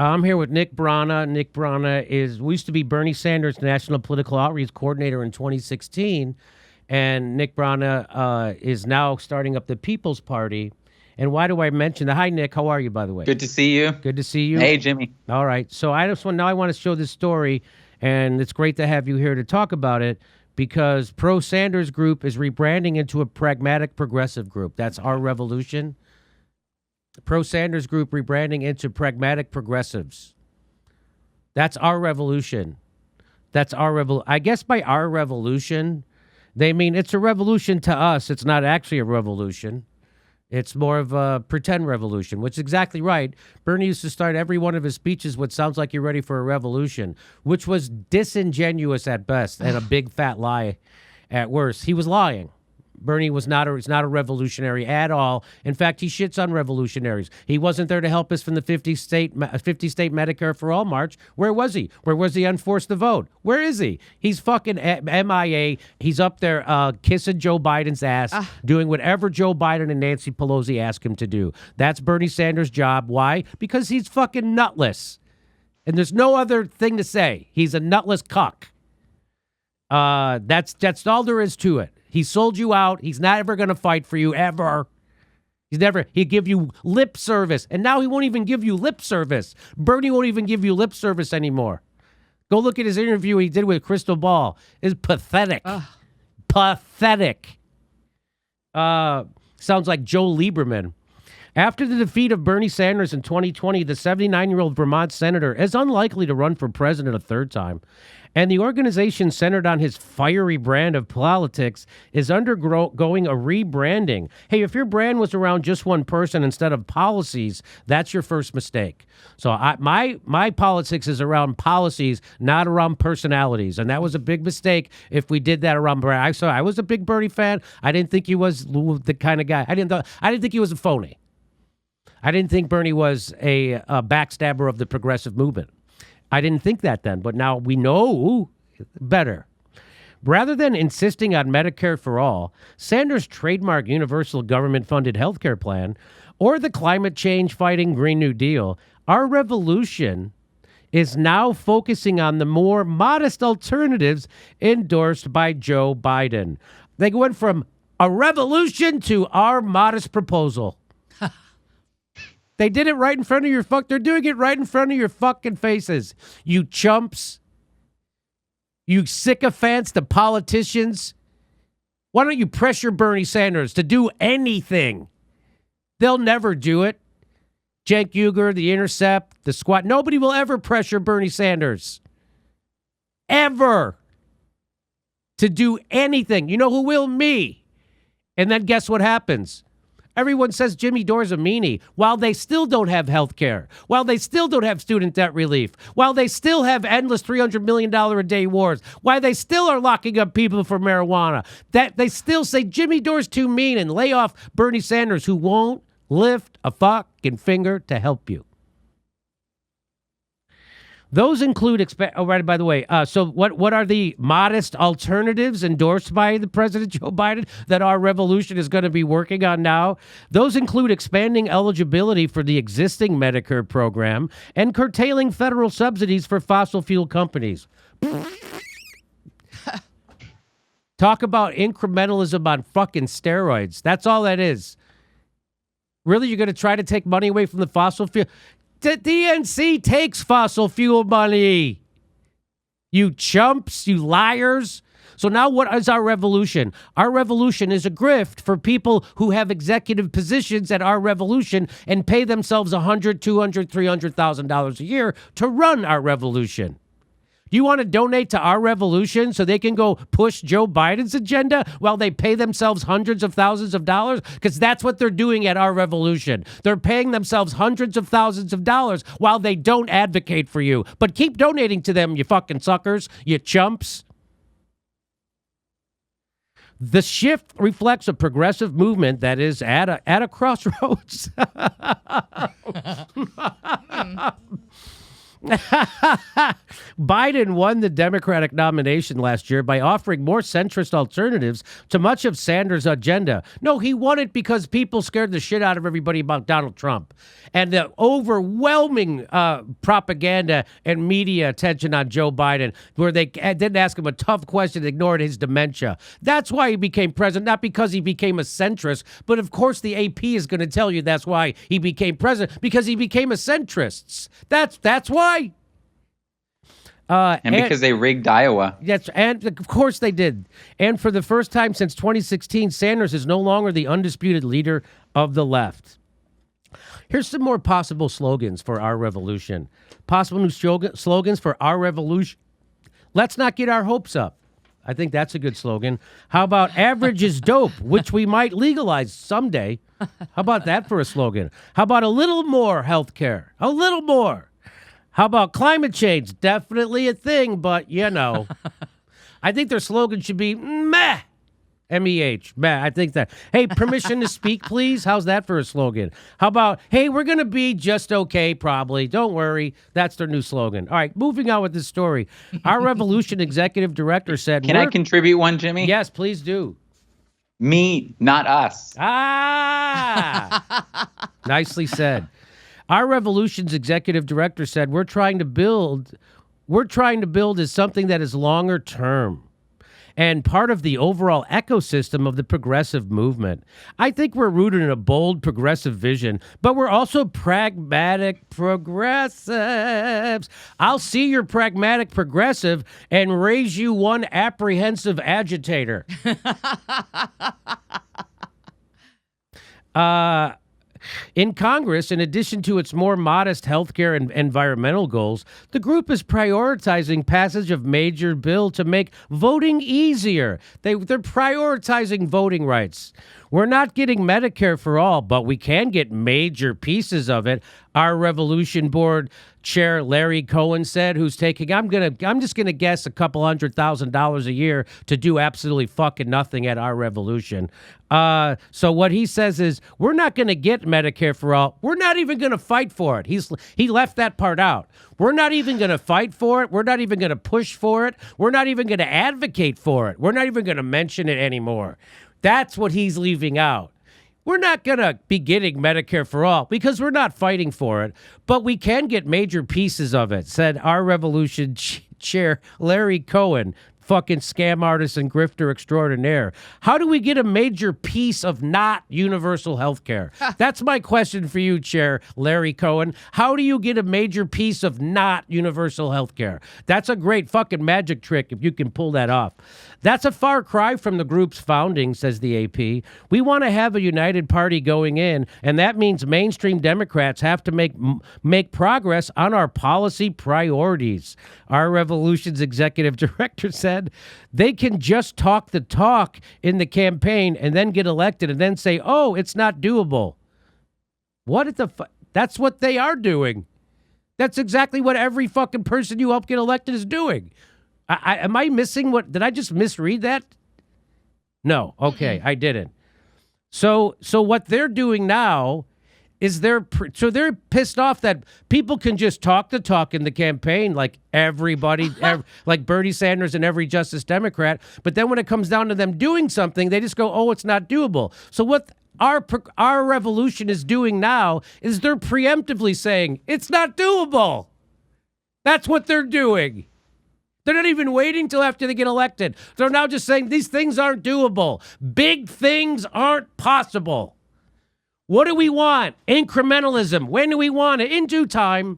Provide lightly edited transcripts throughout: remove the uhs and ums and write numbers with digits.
I'm here with Nick Brana. Nick Brana used to be Bernie Sanders' National Political Outreach Coordinator in 2016, and Nick Brana is now starting up the People's Party. And why do I mention that? Hi, Nick. How are you, by the way? Good to see you. Good to see you. Hey, Jimmy. All right. So I want to show this story, and it's great to have you here to talk about it because Pro Sanders Group is rebranding into a pragmatic progressive group. That's our revolution. Pro Sanders Group rebranding into pragmatic progressives. That's our revolution. That's our revolution. I guess by our revolution, they mean it's a revolution to us. It's not actually a revolution. It's more of a pretend revolution, which is exactly right. Bernie used to start every one of his speeches with "sounds like you're ready for a revolution," which was disingenuous at best and a big fat lie at worst. He was lying. Bernie was not a revolutionary at all. In fact, he shits on revolutionaries. He wasn't there to help us from the 50 state Medicare for All march. Where was he? Where was he on Force the Vote? Where is he? He's fucking MIA. He's up there kissing Joe Biden's ass, doing whatever Joe Biden and Nancy Pelosi ask him to do. That's Bernie Sanders' job. Why? Because he's fucking nutless. And there's no other thing to say. He's a nutless cuck. That's all there is to it. He sold you out. He's not ever going to fight for you, ever. He'd give you lip service. And now he won't even give you lip service. Bernie won't even give you lip service anymore. Go look at his interview he did with Crystal Ball. It's pathetic. Pathetic. Sounds like Joe Lieberman. After the defeat of Bernie Sanders in 2020, the 79-year-old Vermont senator is unlikely to run for president a third time. And the organization centered on his fiery brand of politics is undergoing a rebranding. Hey, if your brand was around just one person instead of policies, that's your first mistake. So my politics is around policies, not around personalities. And that was a big mistake if we did that around Bernie. I was a big Bernie fan. I didn't think he was the kind of guy. I didn't think he was a phony. I didn't think Bernie was a backstabber of the progressive movement. I didn't think that then, but now we know better. Rather than insisting on Medicare for all, Sanders' trademark universal government-funded health care plan, or the climate change-fighting Green New Deal, our revolution is now focusing on the more modest alternatives endorsed by Joe Biden. They went from a revolution to our modest proposal. They did it right in front of your they're doing it right in front of your fucking faces. You chumps. You sycophants, the politicians. Why don't you pressure Bernie Sanders to do anything? They'll never do it. Cenk Uygur, The Intercept, The Squad. Nobody will ever pressure Bernie Sanders. Ever. To do anything. You know who will? Me. And then guess what happens? Everyone says Jimmy Dore's a meanie, while they still don't have health care, while they still don't have student debt relief, while they still have endless $300 million a day wars, while they still are locking up people for marijuana, that they still say Jimmy Dore's too mean and lay off Bernie Sanders, who won't lift a fucking finger to help you. Those include, by the way, so what are the modest alternatives endorsed by the President Joe Biden that our revolution is going to be working on now? Those include expanding eligibility for the existing Medicare program and curtailing federal subsidies for fossil fuel companies. Talk about incrementalism on fucking steroids. That's all that is. Really, you're going to try to take money away from the fossil fuel? The DNC takes fossil fuel money. You chumps, you liars. So now what is our revolution? Our revolution is a grift for people who have executive positions at our revolution and pay themselves $100,000, $200,000, $300,000 a year to run our revolution. Do you want to donate to our revolution so they can go push Joe Biden's agenda while they pay themselves hundreds of thousands of dollars? Because that's what they're doing at our revolution. They're paying themselves hundreds of thousands of dollars while they don't advocate for you. But keep donating to them, you fucking suckers, you chumps. The shift reflects a progressive movement that is at a crossroads. Biden won the Democratic nomination last year by offering more centrist alternatives to much of Sanders' agenda. No, he won it because people scared the shit out of everybody about Donald Trump. And the overwhelming propaganda and media attention on Joe Biden, where they didn't ask him a tough question, ignored his dementia. That's why he became president, not because he became a centrist, but of course the AP is going to tell you that's why he became president, because he became a centrist. That's why. And because they rigged Iowa. Yes, and of course they did. And for the first time since 2016, Sanders is no longer the undisputed leader of the left. Here's some more possible slogans for our revolution. Possible new slogans for our revolution. Let's not get our hopes up. I think that's a good slogan. How about average is dope, which we might legalize someday? How about that for a slogan? How about a little more health care? A little more. How about climate change? Definitely a thing, but you know. I think their slogan should be meh. M-E-H. Meh. I think that. Hey, permission to speak, please? How's that for a slogan? How about, hey, we're going to be just okay, probably. Don't worry. That's their new slogan. All right, moving on with this story. Our Revolution executive director said... Can I contribute one, Jimmy? Yes, please do. Me, not us. Ah! Nicely said. Our Revolution's executive director said, we're trying to build is something that is longer term and part of the overall ecosystem of the progressive movement. I think we're rooted in a bold progressive vision, but we're also pragmatic progressives. I'll see your pragmatic progressive and raise you one apprehensive agitator. In Congress, in addition to its more modest healthcare and environmental goals, the group is prioritizing passage of major bill to make voting easier. They're prioritizing voting rights. We're not getting Medicare for all, but we can get major pieces of it. Our Revolution Board Chair Larry Cohen said, who's taking, I'm just gonna guess $200,000 a year to do absolutely fucking nothing at Our Revolution. So what he says is, we're not gonna get Medicare for all. We're not even gonna fight for it. He left that part out. We're not even gonna fight for it. We're not even gonna push for it. We're not even gonna advocate for it. We're not even gonna mention it anymore. That's what he's leaving out. We're not going to be getting Medicare for all because we're not fighting for it, but we can get major pieces of it, said Our Revolution Chair Larry Cohen, fucking scam artist and grifter extraordinaire. How do we get a major piece of not universal health care? That's my question for you, Chair Larry Cohen. How do you get a major piece of not universal health care? That's a great fucking magic trick if you can pull that off. That's a far cry from the group's founding, says the AP. We want to have a united party going in, and that means mainstream Democrats have to make progress on our policy priorities. Our Revolution's executive director said they can just talk the talk in the campaign and then get elected and then say, oh, it's not doable. What the fuck? That's what they are doing. That's exactly what every fucking person you help get elected is doing. Am I missing what? Did I just misread that? No. Okay, I didn't. So what they're doing now is they're pissed off that people can just talk the talk in the campaign like everybody, like Bernie Sanders and every Justice Democrat. But then when it comes down to them doing something, they just go, oh, it's not doable. So what our revolution is doing now is they're preemptively saying it's not doable. That's what they're doing. They're not even waiting till after they get elected. They're now just saying these things aren't doable. Big things aren't possible. What do we want? Incrementalism. When do we want it? In due time.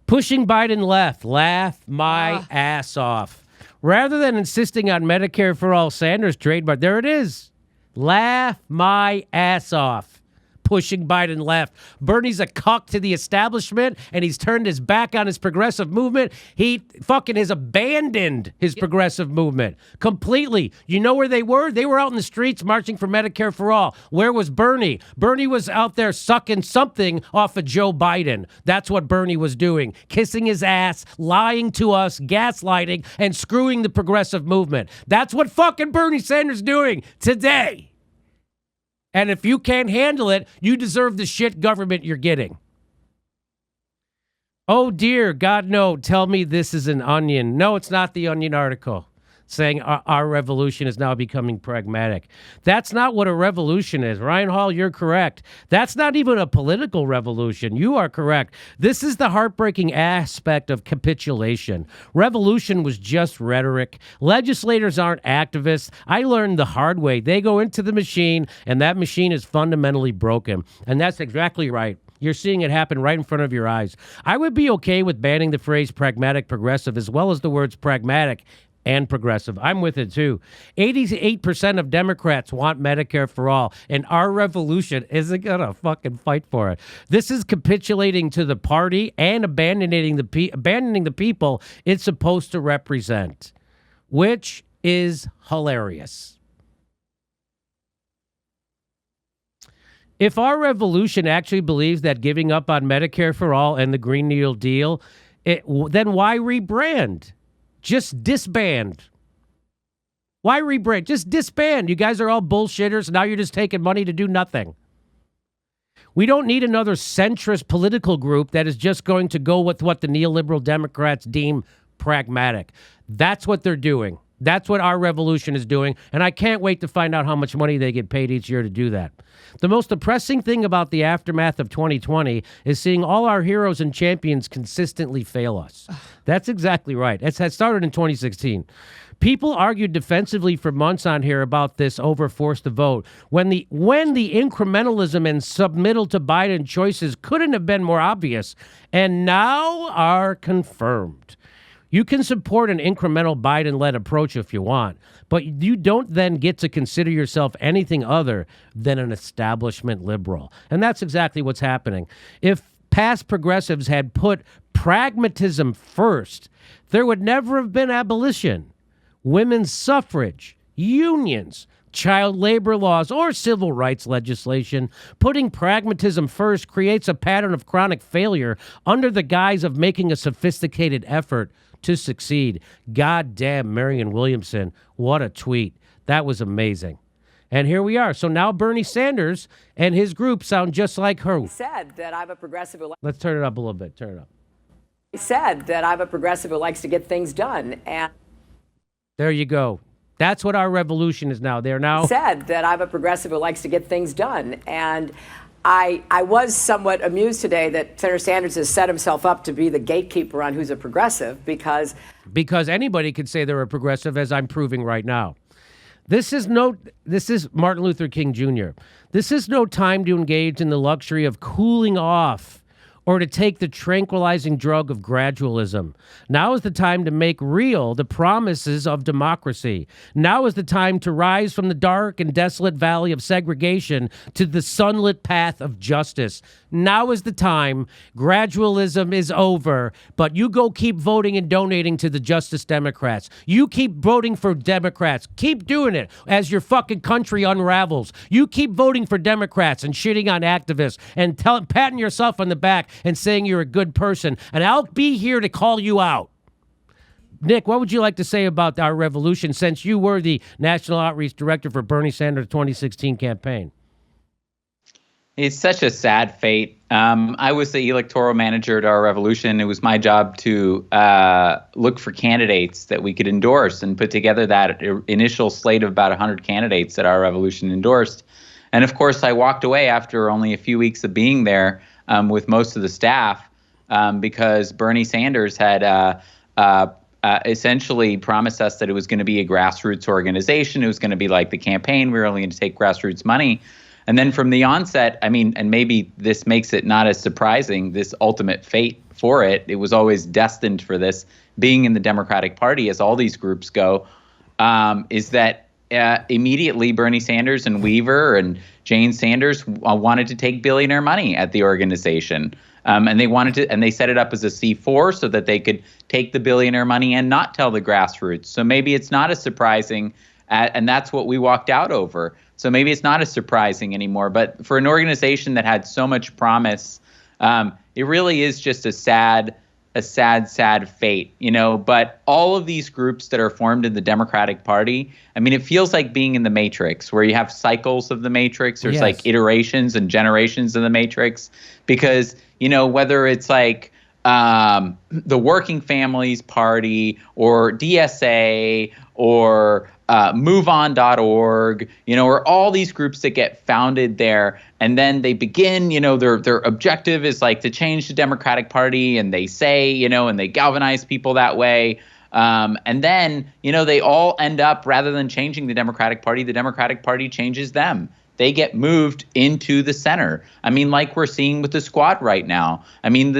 Pushing Biden left. Laugh my ass off. Rather than insisting on Medicare for all, Sanders trademark. There it is. Laugh my ass off. Pushing Biden left. Bernie's a cuck to the establishment, and he's turned his back on his progressive movement. He fucking has abandoned his progressive movement completely. You know where they were? They were out in the streets marching for Medicare for all. Where was Bernie? Bernie was out there sucking something off of Joe Biden. That's what Bernie was doing. Kissing his ass, lying to us, gaslighting, and screwing the progressive movement. That's what fucking Bernie Sanders doing today. And if you can't handle it, you deserve the shit government you're getting. Oh, dear God, no. Tell me this is an Onion. No, it's not the Onion article saying our revolution is now becoming pragmatic. That's not what a revolution is. Ryan Hall, you're correct. That's not even a political revolution. You are correct. This is the heartbreaking aspect of capitulation. Revolution was just rhetoric. Legislators aren't activists. I learned the hard way. They go into the machine, and that machine is fundamentally broken. And that's exactly right. You're seeing it happen right in front of your eyes. I would be okay with banning the phrase pragmatic progressive as well as the words pragmatic and progressive. I'm with it too. 88% of Democrats want Medicare for all, and our revolution isn't gonna fucking fight for it. This is capitulating to the party and abandoning the people it's supposed to represent, which is hilarious. If our revolution actually believes that giving up on Medicare for all and the Green New Deal, then why rebrand? Just disband. Why rebrand? Just disband. You guys are all bullshitters. Now you're just taking money to do nothing. We don't need another centrist political group that is just going to go with what the neoliberal Democrats deem pragmatic. That's what they're doing. That's what our revolution is doing, and I can't wait to find out how much money they get paid each year to do that. The most depressing thing about the aftermath of 2020 is seeing all our heroes and champions consistently fail us. That's exactly right. It started in 2016. People argued defensively for months on here about this over forced to vote when the incrementalism and submittal to Biden choices couldn't have been more obvious and now are confirmed. You can support an incremental Biden-led approach if you want, but you don't then get to consider yourself anything other than an establishment liberal. And that's exactly what's happening. If past progressives had put pragmatism first, there would never have been abolition, women's suffrage, unions, child labor laws, or civil rights legislation. Putting pragmatism first creates a pattern of chronic failure under the guise of making a sophisticated effort to succeed. God damn, Marianne Williamson, what a tweet. That was amazing. And here we are. So now Bernie Sanders and his group sound just like her. He said that I'm a progressive who Let's turn it up a little bit. Turn it up. He said that I'm a progressive who likes to get things done. And there you go. That's what our revolution is now. They're now said that I'm a progressive who likes to get things done. And I was somewhat amused today that Senator Sanders has set himself up to be the gatekeeper on who's a progressive because anybody could say they're a progressive, as I'm proving right now. This is Martin Luther King Jr. This is no time to engage in the luxury of cooling off or to take the tranquilizing drug of gradualism. Now is the time to make real the promises of democracy. Now is the time to rise from the dark and desolate valley of segregation to the sunlit path of justice. Now is the time. Gradualism is over, but you go keep voting and donating to the Justice Democrats. You keep voting for Democrats. Keep doing it as your fucking country unravels. You keep voting for Democrats and shitting on activists and patting yourself on the back and saying you're a good person, and I'll be here to call you out. Nick, what would you like to say about our revolution since you were the National Outreach Director for Bernie Sanders' 2016 campaign? It's such a sad fate. I was the electoral manager at our revolution. It was my job to look for candidates that we could endorse and put together that initial slate of about 100 candidates that our revolution endorsed. And of course, I walked away after only a few weeks of being there with most of the staff because Bernie Sanders had essentially promised us that it was going to be a grassroots organization. It was going to be like the campaign. We were only going to take grassroots money. And then from the onset, I mean, and maybe this makes it not as surprising, this ultimate fate for it, it was always destined for this, being in the Democratic Party, as all these groups go, is that immediately Bernie Sanders and Weaver and Jane Sanders wanted to take billionaire money at the organization. And they set it up as a C4 so that they could take the billionaire money and not tell the grassroots. So maybe it's not as surprising, and that's what we walked out over. So maybe it's not as surprising anymore. But for an organization that had so much promise, it really is just a sad fate, you know. But all of these groups that are formed in the Democratic Party, I mean, it feels like being in the Matrix, where you have cycles of the Matrix. There's like iterations and generations of the Matrix, because, you know, whether it's like the Working Families Party or DSA or MoveOn.org, or all these groups that get founded there. And then they begin, their objective is like to change the Democratic Party. And they say, and they galvanize people that way. And then, they all end up, rather than changing the Democratic Party changes them. They get moved into the center. I mean, like we're seeing with the squad right now. I mean,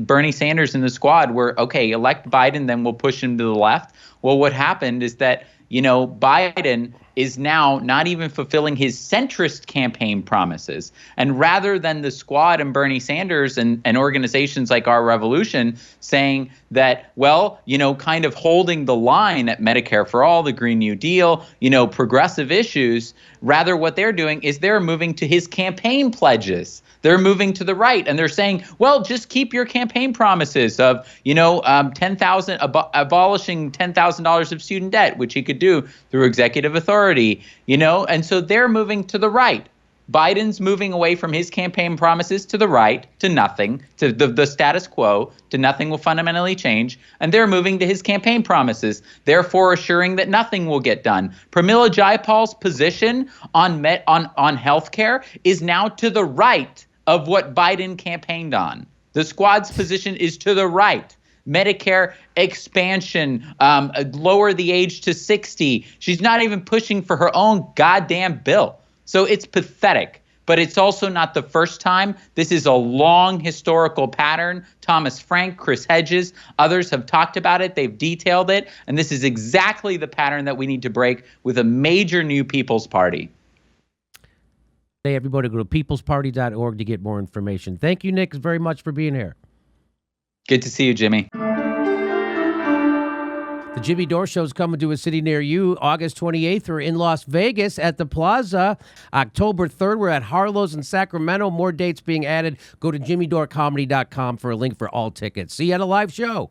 Bernie Sanders and the squad were, okay, elect Biden, then we'll push him to the left. Well, what happened is that, Biden is now not even fulfilling his centrist campaign promises. And rather than the squad and Bernie Sanders and organizations like Our Revolution saying that, well, kind of holding the line at Medicare for All, the Green New Deal, progressive issues, rather what they're doing is they're moving to his campaign pledges. They're moving to the right, and they're saying, well, just keep your campaign promises of, abolishing $10,000 of student debt, which he could do through executive authority, and so they're moving to the right. Biden's moving away from his campaign promises to the right, to nothing, to the status quo, to nothing will fundamentally change. And they're moving to his campaign promises, therefore assuring that nothing will get done. Pramila Jayapal's position on healthcare is now to the right of what Biden campaigned on. The squad's position is to the right. Medicare expansion, lower the age to 60. She's not even pushing for her own goddamn bill. So it's pathetic, but it's also not the first time. This is a long historical pattern. Thomas Frank, Chris Hedges, others have talked about it. They've detailed it. And this is exactly the pattern that we need to break with a major new People's Party. Hey, everybody, go to peoplesparty.org to get more information. Thank you, Nick, very much for being here. Good to see you, Jimmy. The Jimmy Dore Show is coming to a city near you August 28th. We're in Las Vegas at the Plaza. October 3rd, we're at Harlow's in Sacramento. More dates being added. Go to jimmydoorecomedy.com for a link for all tickets. See you at a live show.